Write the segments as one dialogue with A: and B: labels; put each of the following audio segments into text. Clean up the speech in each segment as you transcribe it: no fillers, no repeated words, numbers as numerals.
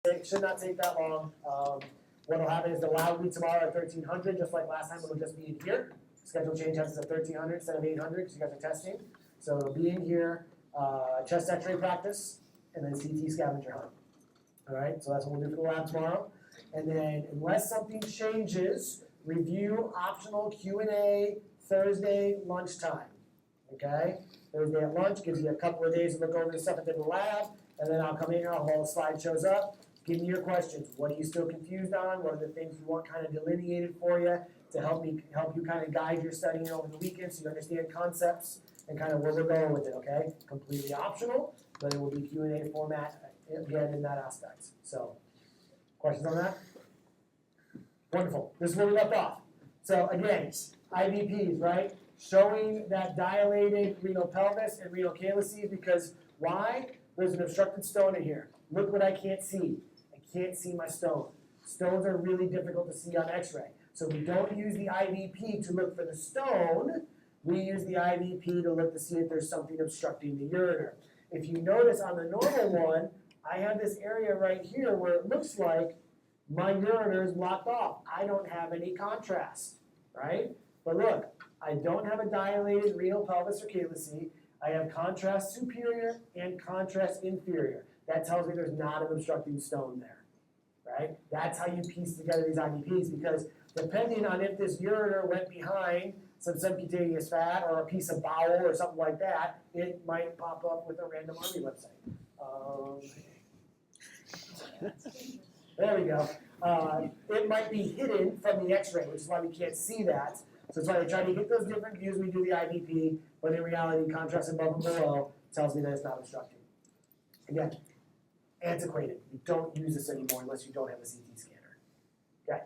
A: It should not take that long. What will happen is the lab will be tomorrow at 1300, just like last time. It'll just be in here. Schedule change happens at 1300 instead of 800 because you guys are testing. So it'll be in here. Chest X-ray practice, and then CT scavenger hunt. All right, so that's what we'll do for the lab tomorrow. And then, unless something changes, review optional Q&A Thursday lunchtime. Okay, Thursday at lunch gives you a couple of days to look over the stuff in the lab, and then I'll come in here. I'll hold the slide shows up. Give me your questions. What are you still confused on? What are the things you want kind of delineated for you to help you kind of guide your studying over the weekend so you understand concepts and kind of where we're going with it, okay? Completely optional, but it will be Q&A format again in that aspect. So, questions on that? Wonderful. This is where we left off. So again, IVPs, right? Showing that dilated renal pelvis and renal calyces because why? There's an obstructed stone in here. Look what I can't see. I can't see my stone. Stones are really difficult to see on x-ray. So we don't use the IVP to look for the stone. We use the IVP to look to see if there's something obstructing the ureter. If you notice on the normal one, I have this area right here where it looks like my ureter is blocked off. I don't have any contrast, right? But look, I don't have a dilated renal pelvis or calyce. I have contrast superior and contrast inferior. That tells me there's not an obstructing stone there, right? That's how you piece together these IVPs because depending on if this ureter went behind some subcutaneous fat or a piece of bowel or something like that, it might pop up with a random army website. There we go. It might be hidden from the x-ray, which is why we can't see that. So that's why they try to get those different views. We do the IVP, but in reality, contrast above and below tells me that it's not obstructing. Again, antiquated. You don't use this anymore unless you don't have a CT scanner. Okay.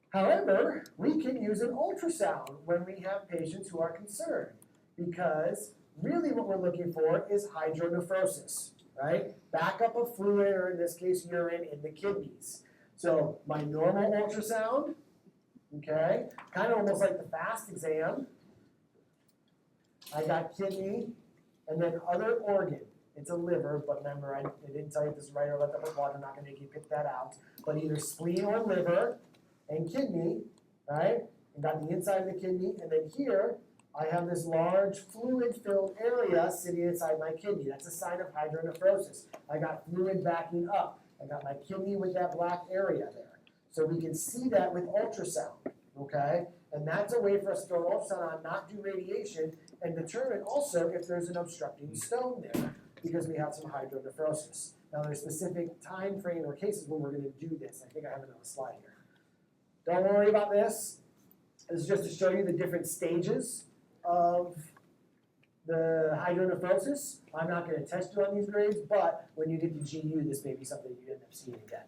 A: However, we can use an ultrasound when we have patients who are concerned because really what we're looking for is hydronephrosis, right? Backup of fluid, or in this case, urine in the kidneys. So my normal ultrasound, okay, kind of almost like the FAST exam. I got kidney and then other organ. It's a liver, but remember, I didn't tell you if this is right or left upper quadrant. I'm not going to make you pick that out. But either spleen or liver and kidney, right? And got the inside of the kidney. And then here, I have this large fluid-filled area sitting inside my kidney. That's a sign of hydronephrosis. I got fluid backing up. I got my kidney with that black area there. So we can see that with ultrasound, okay? And that's a way for us to throw an ultrasound on, not do radiation, and determine also if there's an obstructing stone there because we have some hydronephrosis. Now there's specific time frame or cases when we're going to do this. I think I have another slide here. Don't worry about this. This is just to show you the different stages of the hydronephrosis. I'm not going to test you on these grades, but when you get to GU, this may be something you end up seeing again.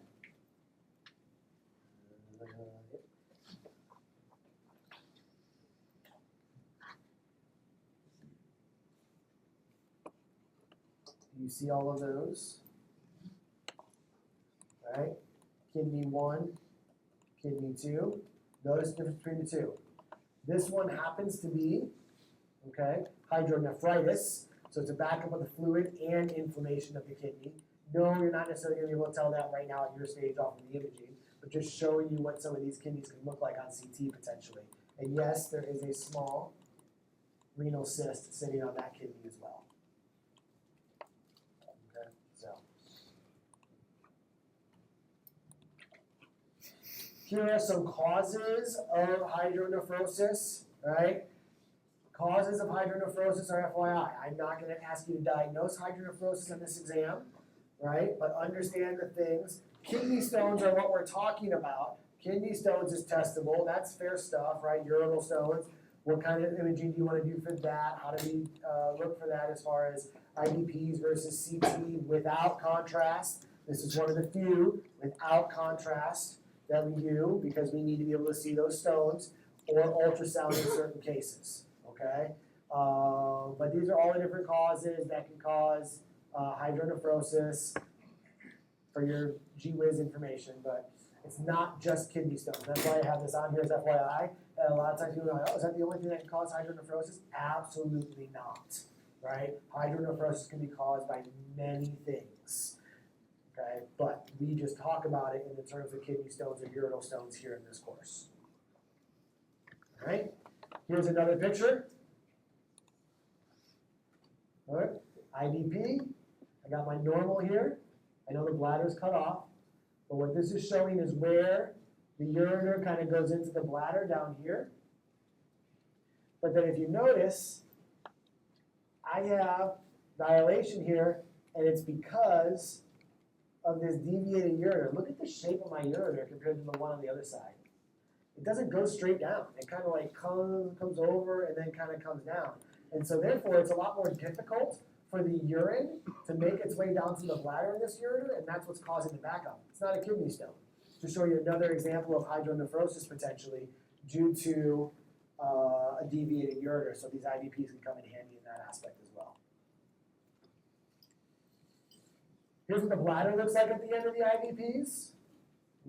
A: You see all of those, right? Kidney 1, kidney 2. Notice the difference between the two. This one happens to be, okay, hydronephritis. So it's a backup of the fluid and inflammation of the kidney. No, you're not necessarily going to be able to tell that right now at your stage off of the imaging, but just showing you what some of these kidneys can look like on CT potentially. And yes, there is a small renal cyst sitting on that kidney as well. Okay, so here are some causes of hydronephrosis, right? Causes of hydronephrosis are FYI. I'm not going to ask you to diagnose hydronephrosis in this exam, right? But understand the things. Kidney stones are what we're talking about. Kidney stones is testable. That's fair stuff, right? Urinal stones. What kind of imaging do you want to do for that? How do we look for that as far as IVPs versus CT without contrast? This is one of the few without contrast that we do because we need to be able to see those stones, or ultrasound in certain cases, okay? But these are all the different causes that can cause hydronephrosis for your GWiz information, but it's not just kidney stones. That's why I have this on here as FYI. And a lot of times people are like, oh, is that the only thing that can cause hydronephrosis? Absolutely not, right? Hydronephrosis can be caused by many things. okay? But we just talk about it in the terms of kidney stones or urinal stones here in this course. All right, here's another picture. All right, IVP, I got my normal here. I know the bladder's cut off, but what this is showing is where the ureter kind of goes into the bladder down here. But then if you notice, I have dilation here, and it's because of this deviated ureter. Look at the shape of my ureter compared to the one on the other side. It doesn't go straight down. It kind of like comes over and then kind of comes down. And so therefore, it's a lot more difficult for the urine to make its way down to the bladder in this ureter, and that's what's causing the backup. It's not a kidney stone. To show you another example of hydronephrosis potentially due to a deviated ureter. So these IVPs can come in handy in that aspect as well. Here's what the bladder looks like at the end of the IVPs.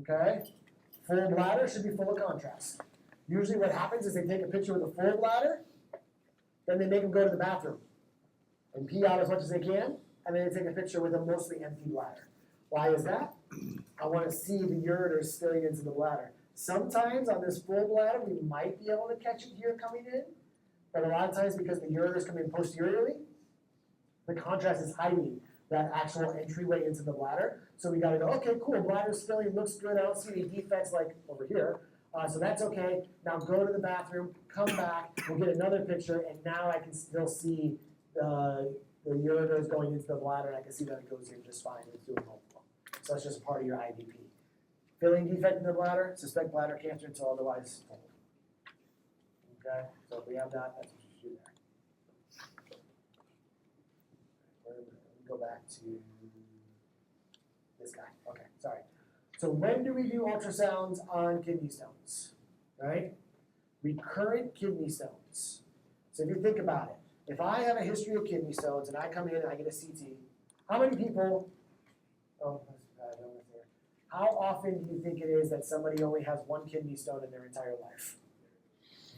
A: Okay? Full bladder should be full of contrast. Usually what happens is they take a picture with a full bladder, then they make them go to the bathroom and pee out as much as they can, and then they take a picture with a mostly empty bladder. Why is that? I want to see the ureter spilling into the bladder. Sometimes on this full bladder, we might be able to catch it here coming in, but a lot of times because the ureters come in posteriorly, the contrast is hiding that actual entryway into the bladder. So we got to go, okay, cool, bladder's filling, looks good, I don't see any defects like over here. So that's okay. Now go to the bathroom, come back, we'll get another picture, and now I can still see the ureter is going into the bladder, and I can see that it goes in just fine. It's doing multiple. So that's just part of your IVP. Filling defect in the bladder, suspect bladder cancer until otherwise told. Okay, so if we have that, that's what you should do there. Let me go back to this guy. Okay, sorry. So when do we do ultrasounds on kidney stones? Right? Recurrent kidney stones. So if you think about it, if I have a history of kidney stones and I come in and I get a CT, how many people, how often do you think it is that somebody only has one kidney stone in their entire life?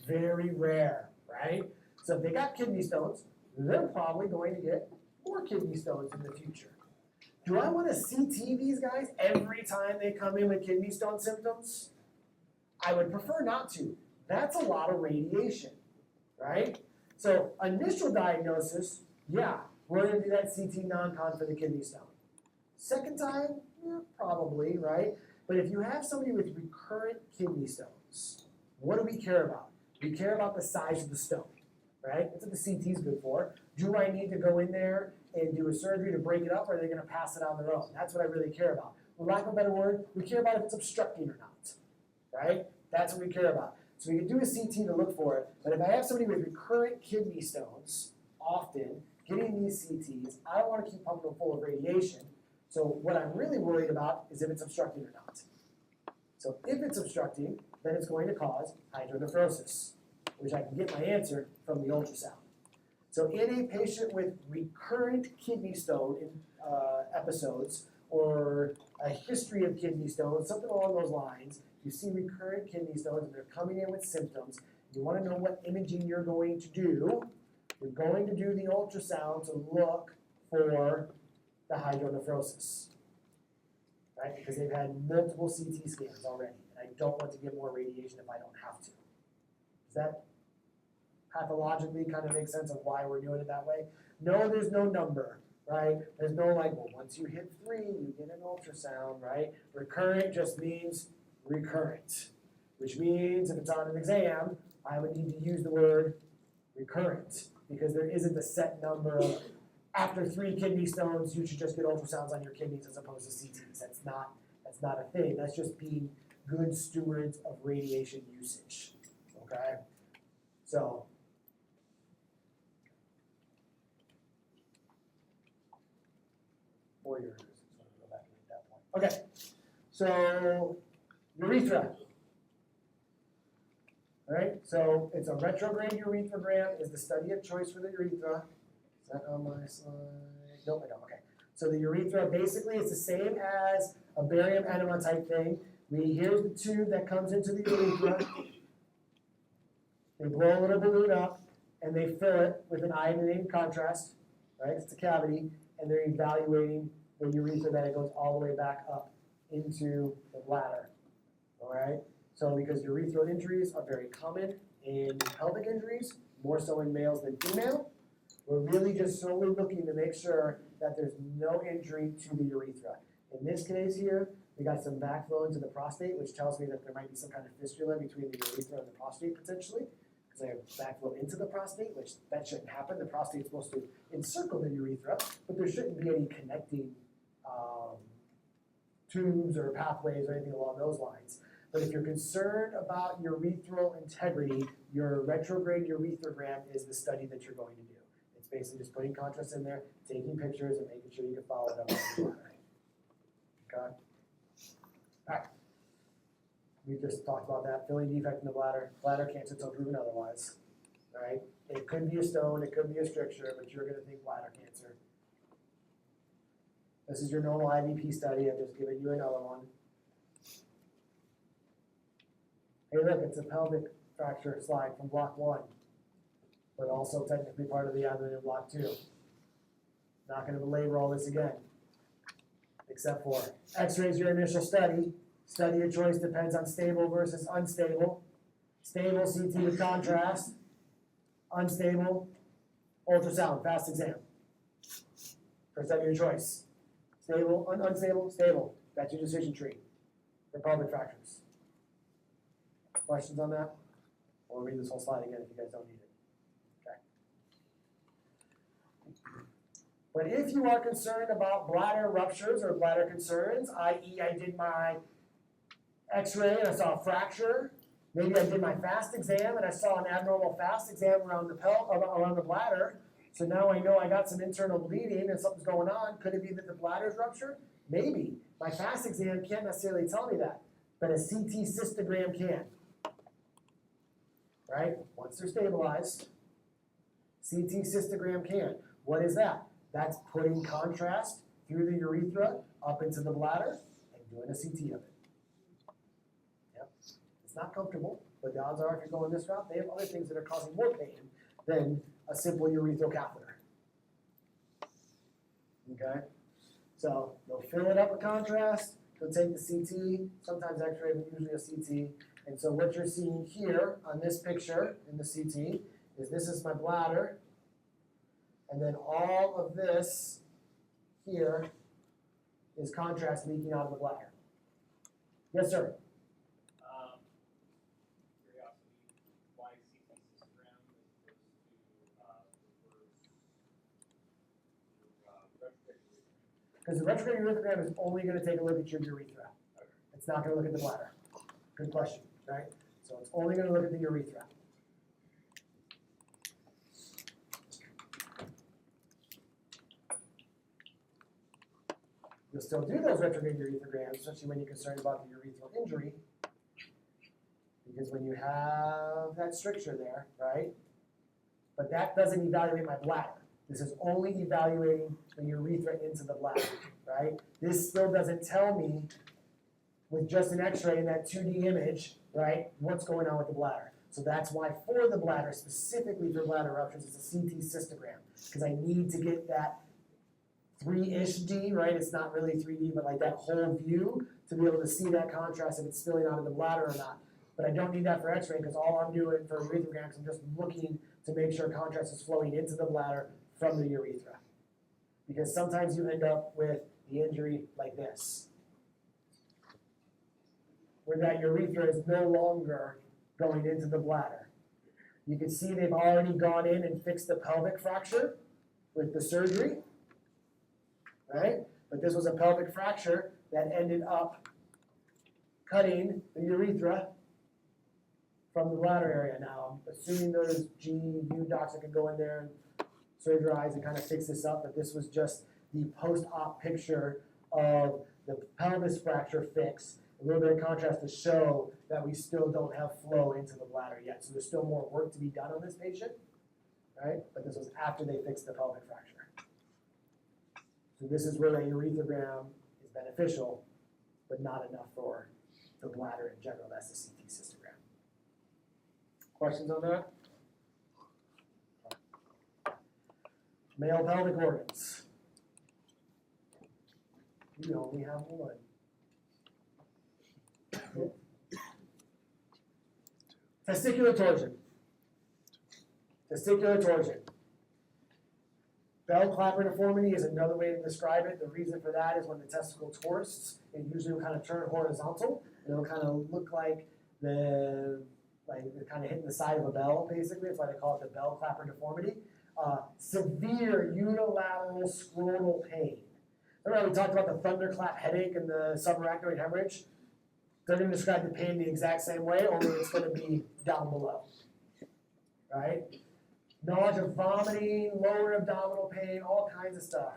A: Very rare, right? So if they got kidney stones, they're probably going to get more kidney stones in the future. Do I want to CT these guys every time they come in with kidney stone symptoms? I would prefer not to. That's a lot of radiation, right? So initial diagnosis, yeah, we're going to do that CT non-con for the kidney stone. Second time, yeah, probably, right? But if you have somebody with recurrent kidney stones, what do we care about? We care about the size of the stone, right? That's what the CT is good for. Do I need to go in there and do a surgery to break it up, or are they going to pass it on their own? That's what I really care about. For lack of a better word, we care about if it's obstructing or not, right? That's what we care about. So we can do a CT to look for it, but if I have somebody with recurrent kidney stones, often, getting these CTs, I don't want to keep pumping them full of radiation. So what I'm really worried about is if it's obstructing or not. So if it's obstructing, then it's going to cause hydronephrosis, which I can get my answer from the ultrasound. So in a patient with recurrent kidney stone episodes, or a history of kidney stones, something along those lines, you see recurrent kidney stones and they're coming in with symptoms, you want to know what imaging you're going to do. You're going to do the ultrasound to look for the hydronephrosis, right? Because they've had multiple CT scans already, and I don't want to give more radiation if I don't have to. Does that pathologically kind of make sense of why we're doing it that way? No, there's no number, right? There's no like, well, once you hit 3, you get an ultrasound, right? Recurrent just means recurrent, which means if it's on an exam, I would need to use the word recurrent, because there isn't a set number of after 3 kidney stones, you should just get ultrasounds on your kidneys as opposed to CTs. That's not a thing. That's just being good stewards of radiation usage. Okay? So, for yours. Go back and make that point. Okay. So, urethra. All right, so it's a retrograde urethrogram is the study of choice for the urethra. Is that on my slide? Nope, I don't. Okay. So the urethra basically is the same as a barium enema type thing. Here's the tube that comes into the urethra. They blow a little balloon up and they fill it with an iodinated contrast, right? It's a cavity, and they're evaluating the urethra, that it goes all the way back up into the bladder. All right? So because urethral injuries are very common in pelvic injuries, more so in males than female, we're really just solely looking to make sure that there's no injury to the urethra. In this case here, we got some backflow into the prostate, which tells me that there might be some kind of fistula between the urethra and the prostate potentially, because I have backflow into the prostate, which that shouldn't happen. The prostate's supposed to encircle the urethra, but there shouldn't be any connecting tubes or pathways or anything along those lines. But if you're concerned about urethral integrity, your retrograde urethrogram is the study that you're going to do. It's basically just putting contrast in there, taking pictures, and making sure you can follow it up on the bladder. Okay? All right. We just talked about that. Filling defect in the bladder. Bladder cancer until proven otherwise. All right? It could be a stone, it could be a stricture, but you're going to think bladder cancer. This is your normal IVP study. I've just given you another one. Hey, look, it's a pelvic fracture slide from block 1, but also technically part of the abdomen in block 2. Not going to belabor all this again, except for X-rays, your initial study. Study of choice depends on stable versus unstable. Stable, CT with contrast. Unstable, ultrasound, fast exam. For study of your choice. Stable, unstable, stable. That's your decision tree for pelvic fractures. Questions on that? We'll read this whole slide again if you guys don't need it. Okay. But if you are concerned about bladder ruptures or bladder concerns, i.e. I did my X-ray and I saw a fracture, maybe I did my fast exam and I saw an abnormal fast exam around the bladder, so now I know I got some internal bleeding and something's going on. Could it be that the bladder's ruptured? Maybe. My fast exam can't necessarily tell me that, but a CT cystogram can. Right? Once they're stabilized, CT cystogram can. What is that? That's putting contrast through the urethra up into the bladder and doing a CT of it. Yep. It's not comfortable, but the odds are if you're going this route, they have other things that are causing more pain than a simple urethral catheter. Okay? So they'll fill it up with contrast, they'll take the CT, sometimes X-ray, but usually a CT. And so what you're seeing here on this picture in the CT is this is my bladder, and then all of this here is contrast leaking out of the bladder. Yes, sir?
B: Curiosity, why CT cystogram as opposed to retrograde urethrogram?
A: Because the retrograde urethrogram is only going to take a look at your urethra.
B: Okay.
A: It's not going to look at the bladder. Good question, right? So it's only going to look at the urethra. You'll still do those retrograde urethograms, especially when you're concerned about the urethral injury, because when you have that stricture there, right? But that doesn't evaluate my bladder. This is only evaluating the urethra into the bladder, right? This still doesn't tell me with just an X-ray in that 2D image, right, what's going on with the bladder. So that's why for the bladder, specifically for bladder ruptures, it's a CT cystogram, because I need to get that 3-ish D, right? It's not really 3D, but like that whole view to be able to see that contrast if it's spilling out of the bladder or not. But I don't need that for X-ray because all I'm doing for urethograms, I'm just looking to make sure contrast is flowing into the bladder from the urethra. Because sometimes you end up with the injury like this, where that urethra is no longer going into the bladder. You can see they've already gone in and fixed the pelvic fracture with the surgery, right? But this was a pelvic fracture that ended up cutting the urethra from the bladder area. Now, I'm assuming there's GU docs that can go in there and surgerize and kind of fix this up, but this was just the post-op picture of the pelvis fracture fix. A little bit of contrast to show that we still don't have flow into the bladder yet. So there's still more work to be done on this patient, right? But this was after they fixed the pelvic fracture. So this is where the urethrogram is beneficial, but not enough for the bladder in general. That's the CT cystogram. Questions on that? Male pelvic organs. You only have one. Testicular torsion. Testicular torsion. Bell clapper deformity is another way to describe it. The reason for that is when the testicle twists, it usually will kind of turn horizontal, and it'll kind of look like they're kind of hitting the side of a bell, basically. That's why they call it the bell clapper deformity. Severe unilateral scrotal pain. Remember we talked about the thunderclap headache and the subarachnoid hemorrhage? They're going to describe the pain the exact same way, only it's going to be down below, right? Nausea, vomiting, lower abdominal pain, all kinds of stuff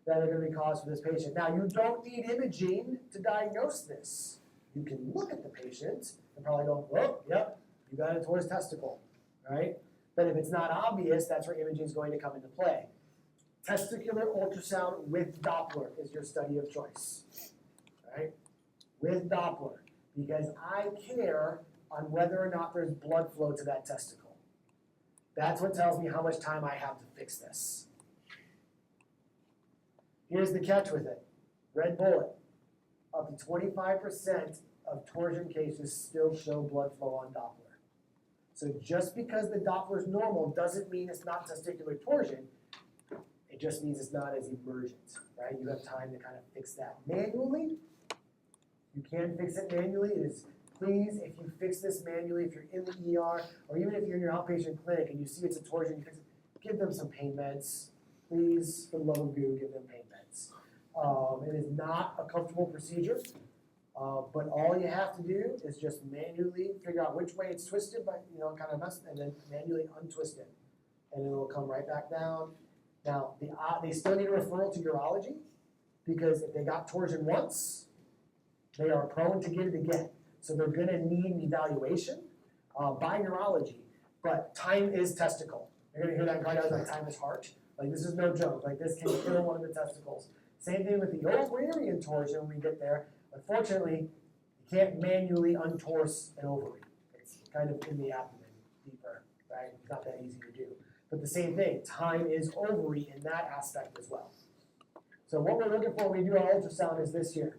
A: that are going to be caused for this patient. Now, you don't need imaging to diagnose this. You can look at the patient and probably go, oh, yep, you got a torus testicle, right? But if it's not obvious, that's where imaging is going to come into play. Testicular ultrasound with Doppler is your study of choice, right? With Doppler, because I care on whether or not there's blood flow to that testicle. That's what tells me how much time I have to fix this. Here's the catch with it. Red bullet. Up to 25% of torsion cases still show blood flow on Doppler. So just because the Doppler is normal doesn't mean it's not testicular torsion. It just means it's not as emergent, right? You have time to kind of fix that manually. You can fix it manually. It is, please, if you fix this manually, if you're in the ER, or even if you're in your outpatient clinic and you see it's a torsion, you fix it, give them some pain meds. Please, for the love of goo, give them pain meds. It is not a comfortable procedure, but all you have to do is just manually figure out which way it's twisted, but kind of mess, and then manually untwist it, and it'll come right back down. Now, they still need a referral to urology, because if they got torsion once, they are prone to get it again. So they're going to need an evaluation by neurology. But time is testicle. You're going to hear that in cardiology, like time is heart. Like, this is no joke. Like, this can kill one of the testicles. Same thing with the ovarian torsion when we get there. Unfortunately, you can't manually untorse an ovary. It's kind of in the abdomen, deeper, right? It's not that easy to do. But the same thing, time is ovary in that aspect as well. So what we're looking for when we do our ultrasound is this here.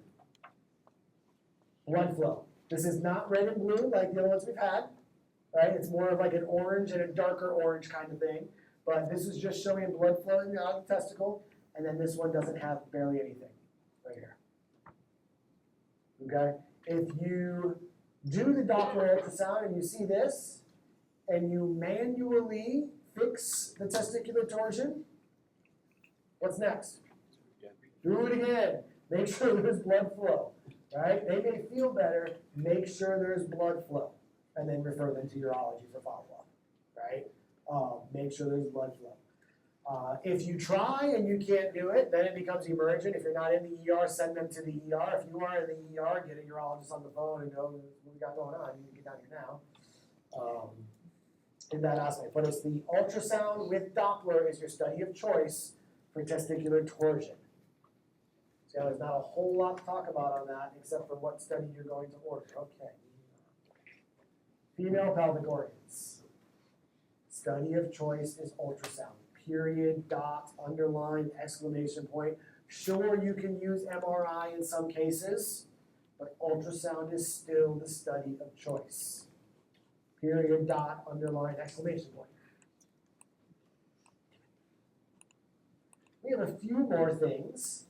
A: Blood flow. This is not red and blue like the other ones we've had, right? It's more of like an orange and a darker orange kind of thing. But this is just showing blood flowing out of the testicle, and then this one doesn't have barely anything right here. Okay? If you do the Doppler ultrasound and you see this, and you manually fix the testicular torsion, what's next? Do it again. Make sure there's blood flow. Right? They may feel better, make sure there's blood flow, and then refer them to urology for follow-up, right? Make sure there's blood flow. If you try and you can't do it, then it becomes emergent. If you're not in the ER, send them to the ER. If you are in the ER, get a urologist on the phone and go, what we got going on? You can get down here now. In that aspect. But it's the ultrasound with Doppler is your study of choice for testicular torsion. So there's not a whole lot to talk about on that except for what study you're going to order. Okay. Female pelvic organs. Study of choice is ultrasound. Period, dot, underline, exclamation point. Sure, you can use MRI in some cases, but ultrasound is still the study of choice. Period, dot, underline, exclamation point. We have a few more things.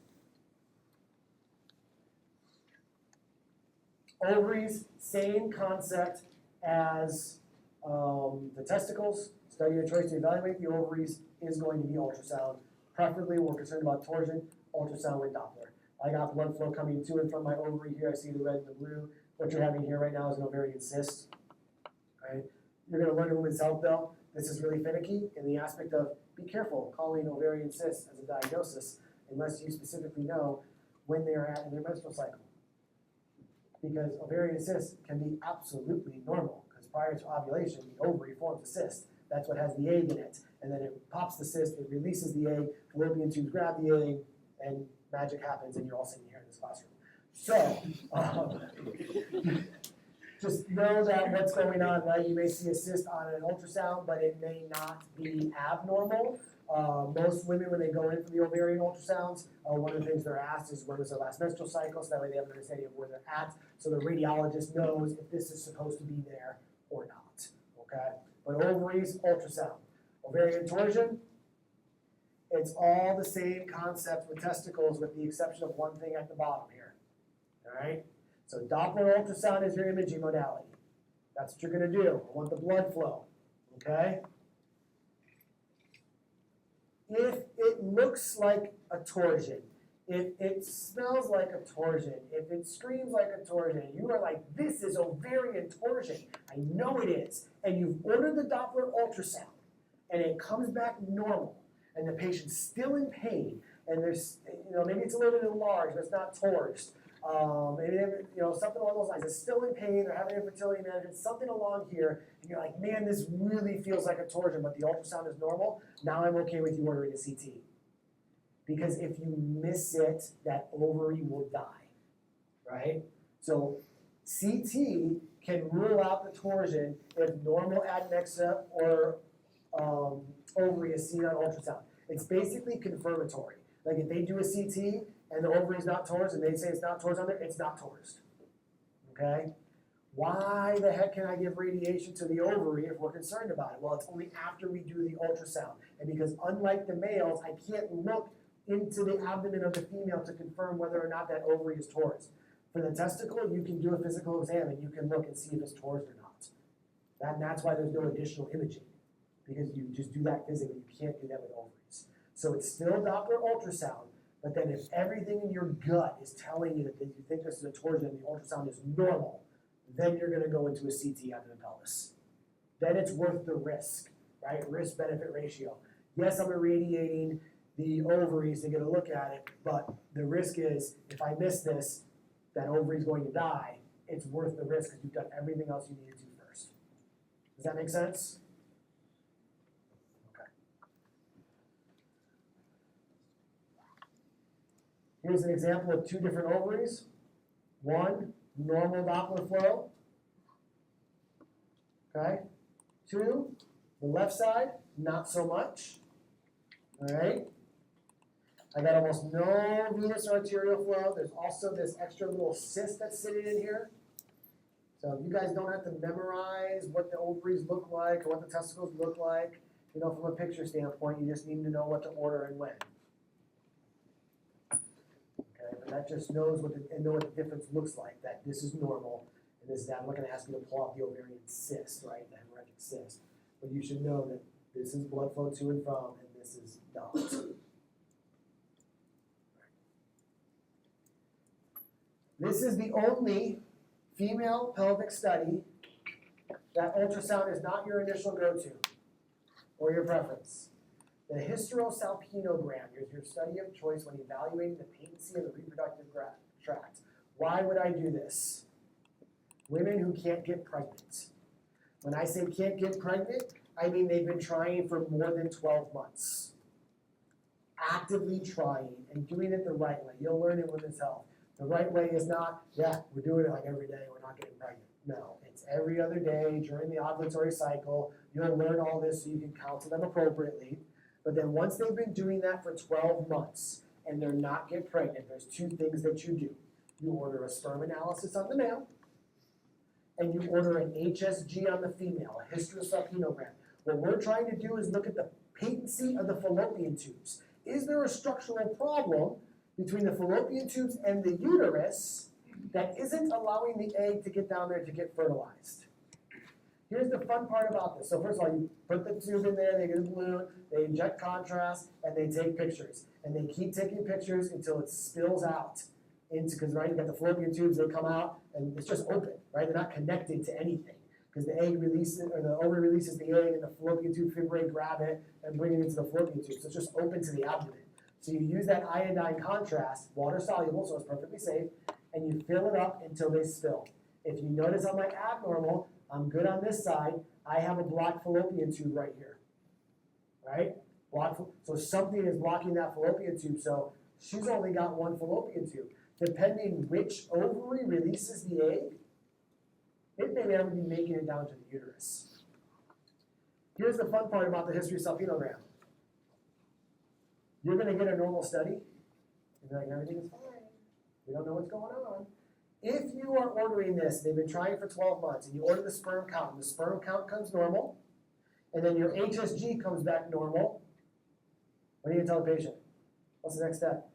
A: Ovaries, same concept as the testicles. Study of choice to evaluate the ovaries is going to be ultrasound. Preferably, we're concerned about torsion, ultrasound with Doppler. I got blood flow coming to and from my ovary here. I see the red and the blue. What you're having here right now is an ovarian cyst. Right? You're going to learn in women's health, though. This is really finicky in the aspect of be careful calling ovarian cyst as a diagnosis unless you specifically know when they are at in their menstrual cycle. Because ovarian cysts can be absolutely normal, because prior to ovulation, the ovary forms a cyst. That's what has the egg in it. And then it pops the cyst, it releases the egg, fallopian tubes grab the egg, and magic happens, and you're all sitting here in this classroom. So, just know that what's going on, right? You may see a cyst on an ultrasound, but it may not be abnormal. Most women, when they go in for the ovarian ultrasounds, one of the things they're asked is when was their last menstrual cycle, so that way they have an understanding of where they're at, so the radiologist knows if this is supposed to be there or not, okay? But ovaries, ultrasound. Ovarian torsion, it's all the same concept with testicles with the exception of one thing at the bottom here, all right? So Doppler ultrasound is your imaging modality. That's what you're gonna do. I want the blood flow, okay? If it looks like a torsion, if it smells like a torsion, if it screams like a torsion, you are like, this is ovarian torsion. I know it is. And you've ordered the Doppler ultrasound, and it comes back normal, and the patient's still in pain, and there's, maybe it's a little bit enlarged, but it's not torged. Maybe something along those lines. It's still in pain, they're having infertility management, something along here, and you're like, man, this really feels like a torsion, but the ultrasound is normal. Now I'm okay with you ordering a CT. Because if you miss it, that ovary will die, right? So CT can rule out the torsion if normal adnexa or ovary is seen on ultrasound. It's basically confirmatory. Like if they do a CT and the ovary is not torsed and they say it's not torsed on there, it's not torsed, okay? Why the heck can I give radiation to the ovary if we're concerned about it? Well, it's only after we do the ultrasound. And because unlike the males, I can't look into the abdomen of the female to confirm whether or not that ovary is torsed. For the testicle, you can do a physical exam and you can look and see if it's torsed or not. That's why there's no additional imaging, because you just do that physically. You can't do that with ovaries. So it's still Doppler ultrasound, but then if everything in your gut is telling you that you think this is a torsion and the ultrasound is normal, then you're gonna go into a CT under the pelvis. Then it's worth the risk, right? Risk-benefit ratio. Yes, I'm irradiating the ovaries to get a look at it, but the risk is, if I miss this, that ovary is going to die. It's worth the risk because you've done everything else you needed to first. Does that make sense? Okay. Here's an example of two different ovaries. One, normal Doppler flow. Okay. Two, the left side, not so much. All right. I got almost no venous or arterial flow. There's also this extra little cyst that's sitting in here. So you guys don't have to memorize what the ovaries look like or what the testicles look like. From a picture standpoint, you just need to know what to order and when. Okay, but that just knows what the difference looks like. That this is normal, and this is that. I'm not going to ask you to pull out the ovarian cyst, right? The hemorrhagic cyst. But you should know that this is blood flow to and from, and this is not. This is the only female pelvic study that ultrasound is not your initial go-to or your preference. The hysterosalpingogram is your study of choice when evaluating the patency of the reproductive tract. Why would I do this? Women who can't get pregnant. When I say can't get pregnant, I mean they've been trying for more than 12 months. Actively trying and doing it the right way. You'll learn in women's health. The right way is not, we're doing it like every day, we're not getting pregnant. No, it's every other day during the ovulatory cycle. You'll learn all this so you can counsel them appropriately. But then once they've been doing that for 12 months and they're not getting pregnant, there's two things that you do. You order a sperm analysis on the male, and you order an HSG on the female, a hysterosalpingogram. What we're trying to do is look at the patency of the fallopian tubes. Is there a structural problem between the fallopian tubes and the uterus that isn't allowing the egg to get down there to get fertilized? Here's the fun part about this. So first of all, you put the tube in there, they get a balloon, they inject contrast, and they take pictures. And they keep taking pictures until it spills out. Because right, you got the fallopian tubes, they come out, and it's just open, right? They're not connected to anything. Because the egg releases, or the ovary releases the egg, and the fallopian tube fibrate grab it and bring it into the fallopian tube. So it's just open to the abdomen. So you use that iodine contrast, water soluble, so it's perfectly safe, and you fill it up until they spill. If you notice on my abnormal, I'm good on this side, I have a blocked fallopian tube right here, right? So something is blocking that fallopian tube, so she's only got one fallopian tube. Depending which ovary releases the egg, it may never be making it down to the uterus. Here's the fun part about the hysterosalpingogram. You're gonna get a normal study, and be like, everything is fine. We don't know what's going on. If you are ordering this, they've been trying for 12 months, and you order the sperm count, and the sperm count comes normal, and then your HSG comes back normal, what are you gonna tell the patient? What's the next step?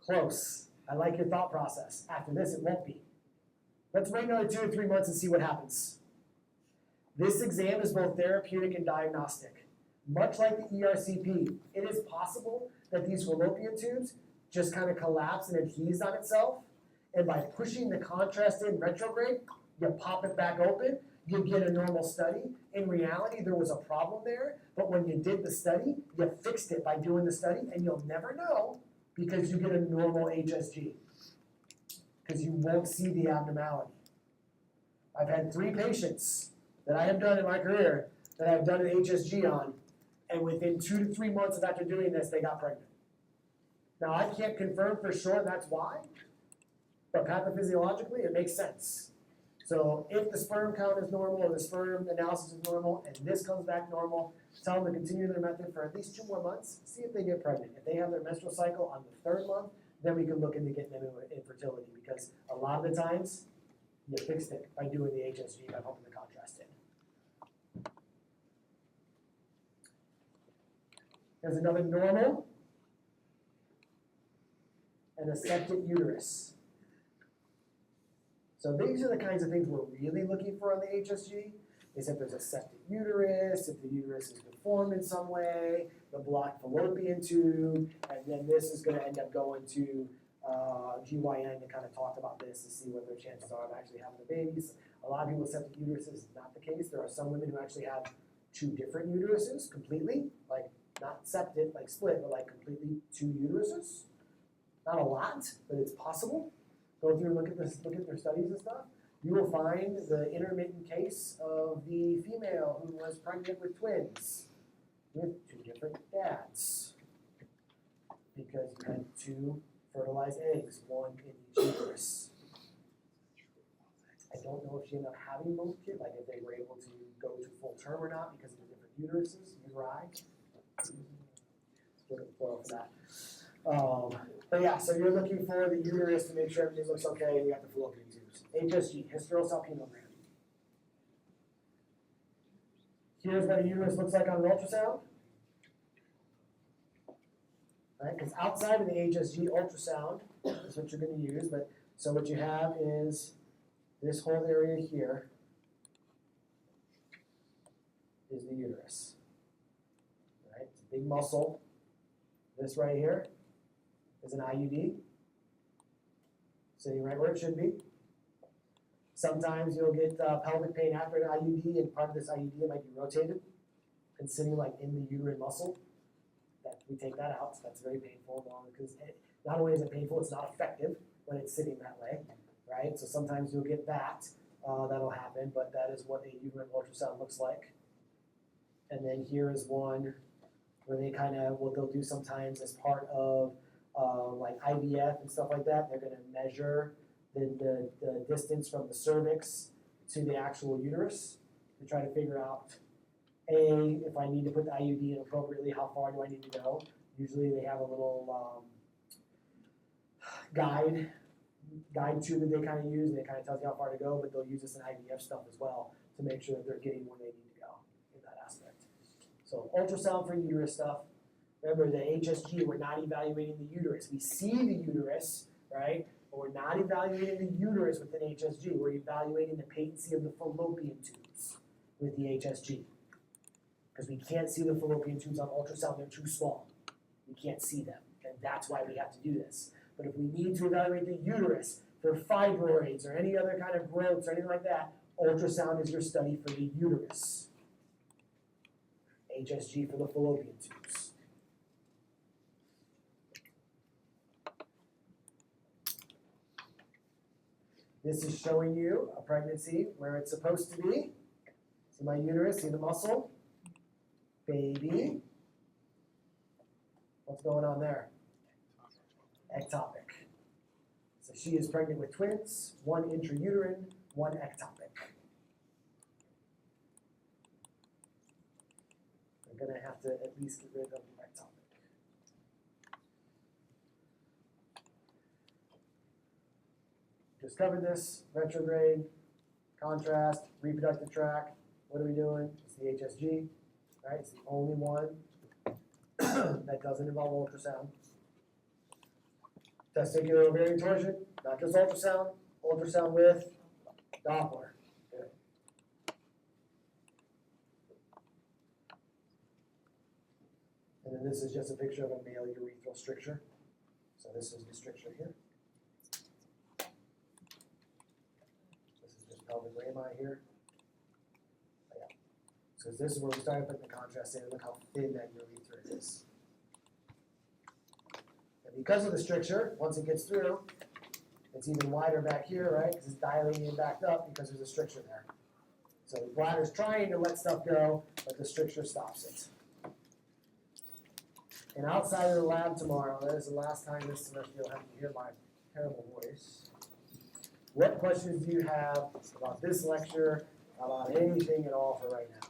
A: Close. I like your thought process. After this, it won't be. Let's wait another 2 or 3 months and see what happens. This exam is both therapeutic and diagnostic. Much like the ERCP, it is possible that these fallopian tubes just kind of collapse and adheres on itself, and by pushing the contrast in retrograde, you pop it back open, you get a normal study. In reality, there was a problem there, but when you did the study, you fixed it by doing the study, and you'll never know because you get a normal HSG, because you won't see the abnormality. I've had 3 patients that I have done in my career that I've done an HSG on, and within 2 to 3 months of after doing this, they got pregnant. Now, I can't confirm for sure that's why, but pathophysiologically, it makes sense. So if the sperm count is normal, or the sperm analysis is normal, and this comes back normal, tell them to continue their method for at least 2 more months, see if they get pregnant. If they have their menstrual cycle on the 3rd month, then we can look into getting them infertility, because a lot of the times, you fixed it by doing the HSG, by pumping the contrast in. There's another normal and a septic uterus. So these are the kinds of things we're really looking for on the HSG, is if there's a septic uterus, if the uterus is deformed in some way, the blocked fallopian tube, and then this is going to end up going to GYN to kind of talk about this to see what their chances are of actually having the babies. A lot of people with septic uteruses is not the case. There are some women who actually have 2 different uteruses completely, like not septic, like split, but like completely 2 uteruses. Not a lot, but it's possible. Go through and look at this, look at their studies and stuff. You will find the intermittent case of the female who was pregnant with twins with 2 different dads, because you had 2 fertilized eggs, 1 in each uterus. I don't know if she ended up having both kids, like if they were able to go to full term or not because of the different uteruses, uteri. Look at the plural for that. But yeah, so you're looking for the uterus to make sure everything looks okay, and you got the fallopian tubes. HSG, hysterosalpingogram. Here's what a uterus looks like on an ultrasound. Right, because outside of the HSG, ultrasound is what you're going to use. But so what you have is this whole area here is the uterus. Right, it's a big muscle. This right here is an IUD, sitting right where it should be. Sometimes you'll get pelvic pain after an IUD, and part of this IUD might be rotated and sitting like in the uterine muscle. That we take that out, so that's very painful, because not only is it painful, it's not effective when it's sitting that way, right? So sometimes you'll get that, that'll happen, but that is what a uterine ultrasound looks like. And then here is one where they kind of, what they'll do sometimes as part of like IVF and stuff like that, they're going to measure the distance from the cervix to the actual uterus to try to figure out, A, if I need to put the IUD in appropriately, how far do I need to go? Usually they have a little guide tube that they kind of use, and it kind of tells you how far to go, but they'll use this in IVF stuff as well to make sure that they're getting where they need to go in that aspect. So ultrasound for uterus stuff. Remember the HSG, we're not evaluating the uterus. We see the uterus, right? But we're not evaluating the uterus with an HSG. We're evaluating the patency of the fallopian tubes with the HSG. Because we can't see the fallopian tubes on ultrasound, they're too small. We can't see them, and that's why we have to do this. But if we need to evaluate the uterus for fibroids or any other kind of growths or anything like that, ultrasound is your study for the uterus. HSG for the fallopian tubes. This is showing you a pregnancy where it's supposed to be. See my uterus, see the muscle? Baby. What's going on there? Ectopic. So she is pregnant with twins, 1 intrauterine, 1 ectopic. We're going to have to at least get rid of the ectopic. just covered this, retrograde, contrast, reproductive tract. What are we doing? It's the HSG, right? It's the only one that doesn't involve ultrasound. Testicular ovarian torsion, not just ultrasound, ultrasound with Doppler. Good. And then this is just a picture of a male urethral stricture. So this is the stricture here. This is just pelvic rami here. Oh, yeah. So this is where we started putting the contrast in. Look how thin that urethra is. And because of the stricture, once it gets through, it's even wider back here, right? Because it's dilating and backed up because there's a stricture there. So the bladder's trying to let stuff go, but the stricture stops it. And outside of the lab tomorrow, that is the last time this semester you'll have to hear my terrible voice. What questions do you have about this lecture, about anything at all for right now?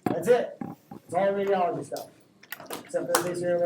A: That's it. It's all radiology stuff. Except for the things you're